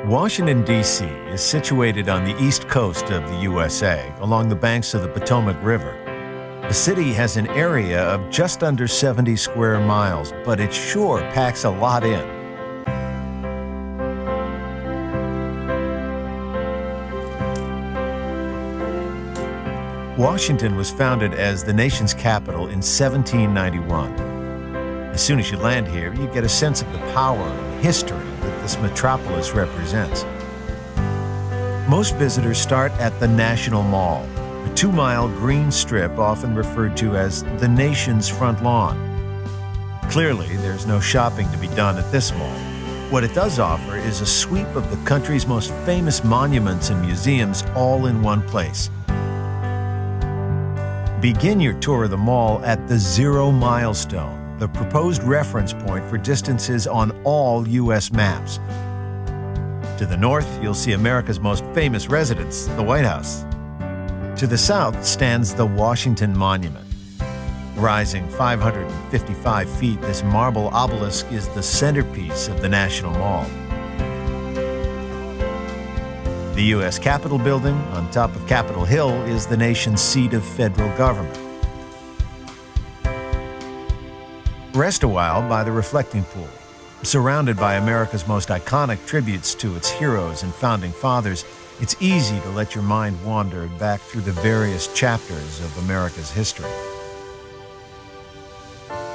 Washington, D.C. is situated on the east coast of the USA, along the banks of the Potomac River. The city has an area of just under 70 square miles, but it sure packs a lot in. Washington was founded as the nation's capital in 1791. As soon as you land here, you get a sense of the power and history that this metropolis represents. Most visitors start at the National Mall, a 2-mile green strip often referred to as the nation's front lawn. Clearly, there's no shopping to be done at this mall. What it does offer is a sweep of the country's most famous monuments and museums all in one place. Begin your tour of the mall at the Zero Milestone, the proposed reference point for distances on all U.S. maps. To the north, you'll see America's most famous residence, the White House. To the south stands the Washington Monument. Rising 555 feet, this marble obelisk is the centerpiece of the National Mall. The U.S. Capitol Building, on top of Capitol Hill, is the nation's seat of federal government. Rest a while by the reflecting pool. Surrounded by America's most iconic tributes to its heroes and founding fathers, it's easy to let your mind wander back through the various chapters of America's history.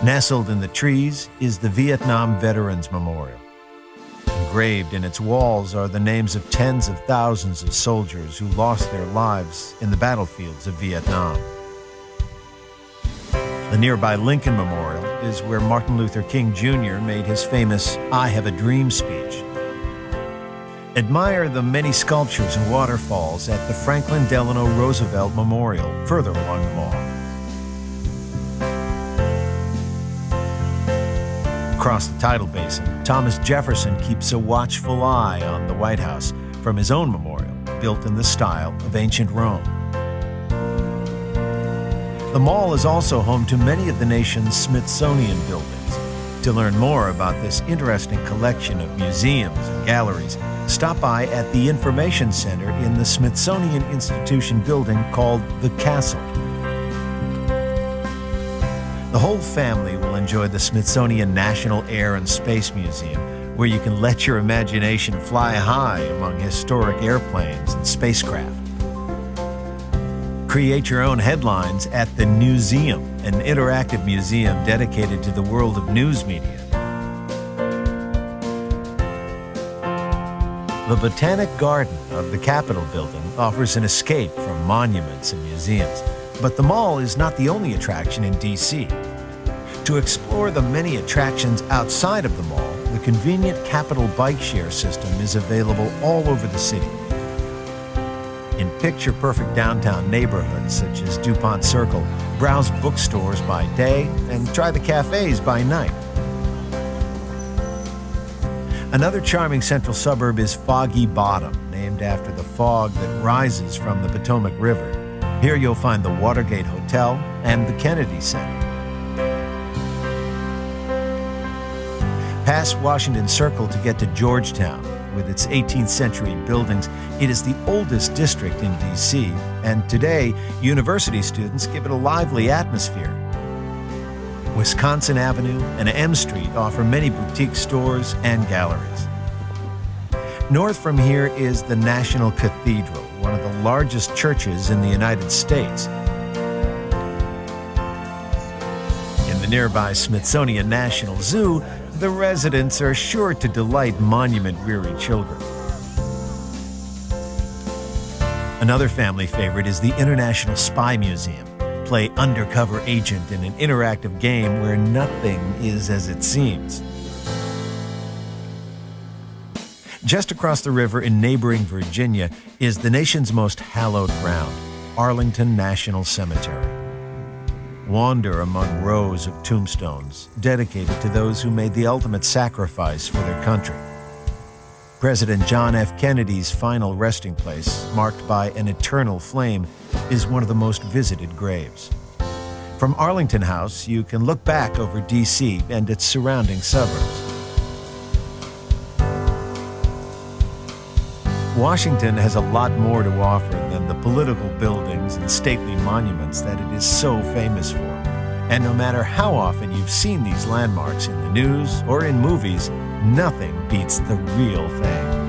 Nestled in the trees is the Vietnam Veterans Memorial. Engraved in its walls are the names of tens of thousands of soldiers who lost their lives in the battlefields of Vietnam. The nearby Lincoln Memorial is where Martin Luther King Jr. made his famous "I Have a Dream" speech. Admire the many sculptures and waterfalls at the Franklin Delano Roosevelt Memorial, further along the mall. Across the tidal basin, Thomas Jefferson keeps a watchful eye on the White House from his own memorial, built in the style of ancient Rome. The mall is also home to many of the nation's Smithsonian buildings. To learn more about this interesting collection of museums and galleries, stop by at the Information Center in the Smithsonian Institution building called the Castle. The whole family will enjoy the Smithsonian National Air and Space Museum, where you can let your imagination fly high among historic airplanes and spacecraft. Create your own headlines at the Newseum, an interactive museum dedicated to the world of news media. The Botanic Garden of the Capitol Building offers an escape from monuments and museums, but the mall is not the only attraction in D.C. To explore the many attractions outside of the mall, the convenient Capitol bike share system is available all over the city. In picture-perfect downtown neighborhoods such as DuPont Circle, browse bookstores by day and try the cafes by night. Another charming central suburb is Foggy Bottom, named after the fog that rises from the Potomac River. Here you'll find the Watergate Hotel and the Kennedy Center. Pass Washington Circle to get to Georgetown. With its 18th century buildings, it is the oldest district in D.C., and today, university students give it a lively atmosphere. Wisconsin Avenue and M Street offer many boutique stores and galleries. North from here is the National Cathedral, one of the largest churches in the United States. In the nearby Smithsonian National Zoo, the residents are sure to delight monument-weary children. Another family favorite is the International Spy Museum. Play undercover agent in an interactive game where nothing is as it seems. Just across the river in neighboring Virginia is the nation's most hallowed ground, Arlington National Cemetery. Wander among rows of tombstones dedicated to those who made the ultimate sacrifice for their country. President John F. Kennedy's final resting place, marked by an eternal flame, is one of the most visited graves. From Arlington House, you can look back over D.C. and its surrounding suburbs. Washington has a lot more to offer than the political buildings and stately monuments that it is so famous for. And no matter how often you've seen these landmarks in the news or in movies, nothing beats the real thing.